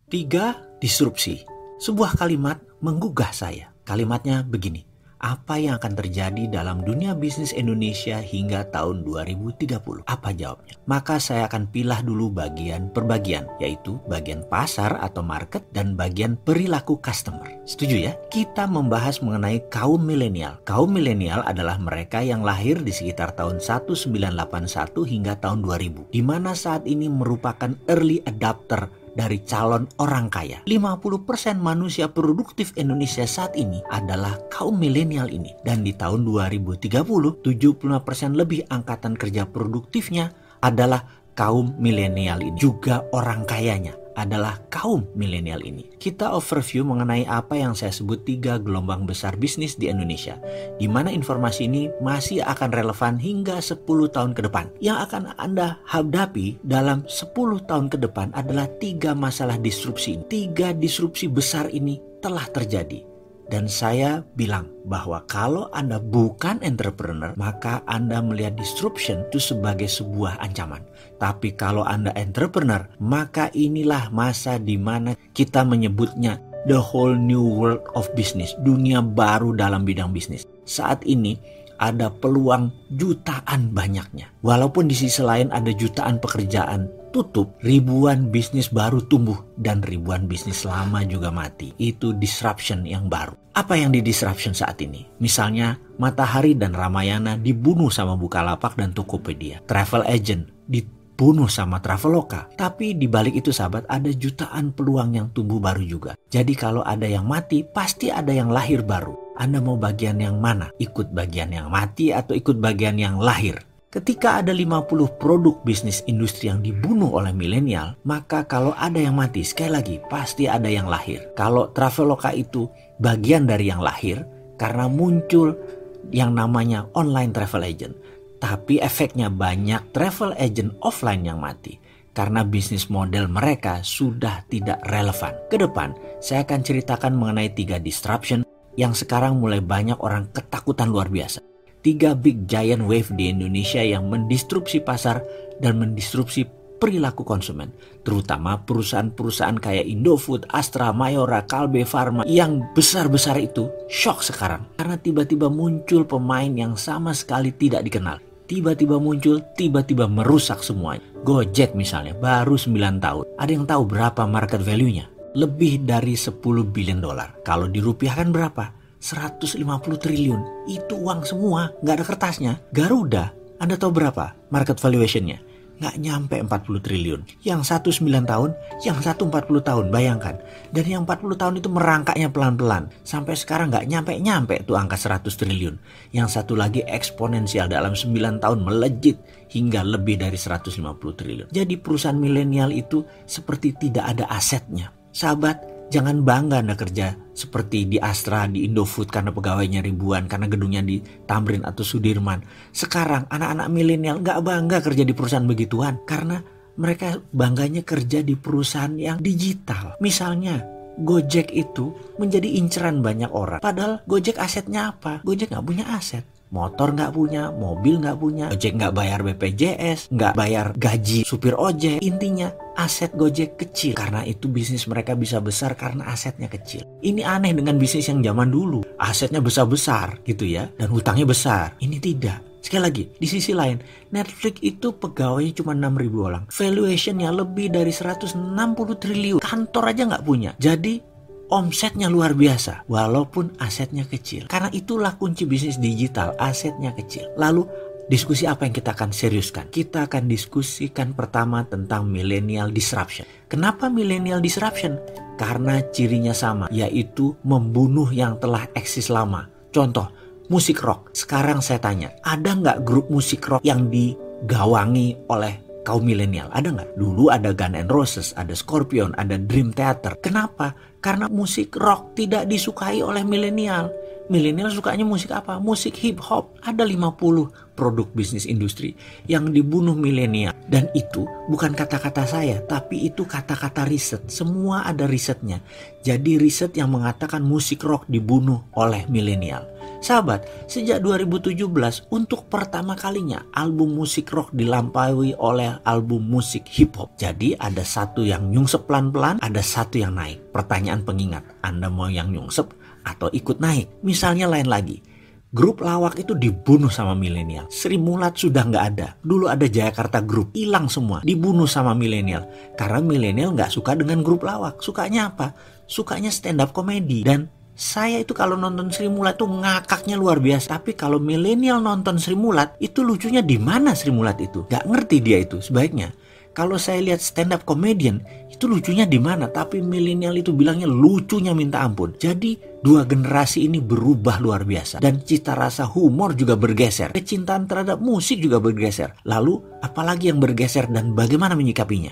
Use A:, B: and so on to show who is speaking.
A: 3. Disrupsi. Sebuah kalimat menggugah saya. Kalimatnya begini. Apa yang akan terjadi dalam dunia bisnis Indonesia hingga tahun 2030? Apa jawabnya? Maka saya akan pilah dulu bagian per bagian, yaitu bagian pasar atau market dan bagian perilaku customer. Setuju ya? Kita membahas mengenai kaum milenial. Kaum milenial adalah mereka yang lahir di sekitar tahun 1981 hingga tahun 2000, di mana saat ini merupakan early adopter dari calon orang kaya. 50% manusia produktif Indonesia saat ini adalah kaum milenial ini. Dan di tahun 2030, 75% lebih angkatan kerja produktifnya adalah kaum milenial ini. Juga orang kayanya adalah kaum milenial ini. Kita overview mengenai apa yang saya sebut 3 gelombang besar bisnis di Indonesia, di mana informasi ini masih akan relevan hingga 10 tahun ke depan. Yang akan Anda hadapi dalam 10 tahun ke depan adalah 3 masalah disrupsi. 3 disrupsi besar ini telah terjadi. Dan saya bilang bahwa kalau Anda bukan entrepreneur, maka Anda melihat disruption itu sebagai sebuah ancaman. Tapi kalau Anda entrepreneur, maka inilah masa di mana kita menyebutnya the whole new world of business. Dunia baru dalam bidang bisnis. Saat ini ada peluang jutaan banyaknya. Walaupun di sisi lain ada jutaan pekerjaan tutup, ribuan bisnis baru tumbuh dan ribuan bisnis lama juga mati. Itu disruption yang baru. Apa yang di disruption saat ini? Misalnya Matahari dan Ramayana dibunuh sama Bukalapak dan Tokopedia. Travel agent dibunuh sama Traveloka. Tapi di balik itu sahabat, ada jutaan peluang yang tumbuh baru juga. Jadi kalau ada yang mati, pasti ada yang lahir baru. Anda mau bagian yang mana? Ikut bagian yang mati atau ikut bagian yang lahir? Ketika ada 50 produk bisnis industri yang dibunuh oleh milenial, maka kalau ada yang mati, sekali lagi pasti ada yang lahir. Kalau Traveloka itu bagian dari yang lahir karena muncul yang namanya online travel agent. Tapi efeknya banyak travel agent offline yang mati karena bisnis model mereka sudah tidak relevan. Ke depan, saya akan ceritakan mengenai 3 disruption yang sekarang mulai banyak orang ketakutan luar biasa. 3 big giant wave di Indonesia yang mendisrupsi pasar dan mendisrupsi perilaku konsumen. Terutama perusahaan-perusahaan kayak Indofood, Astra, Mayora, Kalbe Farma yang besar-besar itu shock sekarang. Karena tiba-tiba muncul pemain yang sama sekali tidak dikenal. Tiba-tiba muncul, tiba-tiba merusak semuanya. Gojek misalnya, baru 9 tahun. Ada yang tahu berapa market value-nya? Lebih dari 10 billion dolar. Kalau dirupiahkan berapa? 150 triliun. Itu uang semua, nggak ada kertasnya. Garuda, Anda tahu berapa market valuation-nya? Nggak nyampe 40 triliun. Yang satu 9 tahun, yang satu 40 tahun, bayangkan. Dan yang 40 tahun itu merangkaknya pelan-pelan. Sampai sekarang nggak nyampe tuh angka 100 triliun. Yang satu lagi eksponensial dalam 9 tahun melejit hingga lebih dari 150 triliun. Jadi perusahaan milenial itu seperti tidak ada asetnya. Sahabat, jangan bangga Anda kerja seperti di Astra, di Indofood karena pegawainya ribuan, karena gedungnya di Tamrin atau Sudirman. Sekarang anak-anak milenial gak bangga kerja di perusahaan begituan karena mereka bangganya kerja di perusahaan yang digital. Misalnya Gojek itu menjadi inceran banyak orang. Padahal Gojek asetnya apa? Gojek gak punya aset. Motor nggak punya, mobil nggak punya, Gojek nggak bayar BPJS, nggak bayar gaji supir ojek. Intinya aset Gojek kecil. Karena itu bisnis mereka bisa besar karena asetnya kecil. Ini aneh dengan bisnis yang zaman dulu. Asetnya besar-besar gitu ya, dan hutangnya besar. Ini tidak. Sekali lagi, di sisi lain, Netflix itu pegawainya cuma 6.000 orang. Valuationnya lebih dari 160 triliun. Kantor aja nggak punya. Jadi omsetnya luar biasa, walaupun asetnya kecil. Karena itulah kunci bisnis digital, asetnya kecil. Lalu, diskusi apa yang kita akan seriuskan? Kita akan diskusikan pertama tentang millennial disruption. Kenapa millennial disruption? Karena cirinya sama, yaitu membunuh yang telah eksis lama. Contoh, musik rock. Sekarang saya tanya, ada nggak grup musik rock yang digawangi oleh kaum milenial? Ada nggak? Dulu ada Guns N' Roses, ada Scorpion, ada Dream Theater. Kenapa? Karena musik rock tidak disukai oleh milenial. Milenial sukanya musik apa? Musik hip hop. Ada 50 produk bisnis industri yang dibunuh milenial. Dan itu bukan kata-kata saya, tapi itu kata-kata riset. Semua ada risetnya. Jadi riset yang mengatakan musik rock dibunuh oleh milenial. Sahabat, sejak 2017 untuk pertama kalinya album musik rock dilampaui oleh album musik hip hop. Jadi ada satu yang nyungsep pelan-pelan, ada satu yang naik. Pertanyaan pengingat, Anda mau yang nyungsep atau ikut naik? Misalnya lain lagi, grup lawak itu dibunuh sama milenial. Sri Mulat sudah nggak ada. Dulu ada Jayakarta Group, hilang semua, dibunuh sama milenial. Karena milenial nggak suka dengan grup lawak. Sukanya apa? Sukanya stand up comedy. Dan saya itu kalau nonton Sri Mulat tuh ngakaknya luar biasa. Tapi kalau milenial nonton Sri Mulat, itu lucunya di mana Sri Mulat itu? Gak ngerti dia itu. Sebaiknya kalau saya lihat stand up comedian, itu lucunya di mana? Tapi milenial itu bilangnya lucunya minta ampun. Jadi dua generasi ini berubah luar biasa. Dan cita rasa humor juga bergeser. Kecintaan terhadap musik juga bergeser. Lalu apalagi yang bergeser dan bagaimana menyikapinya?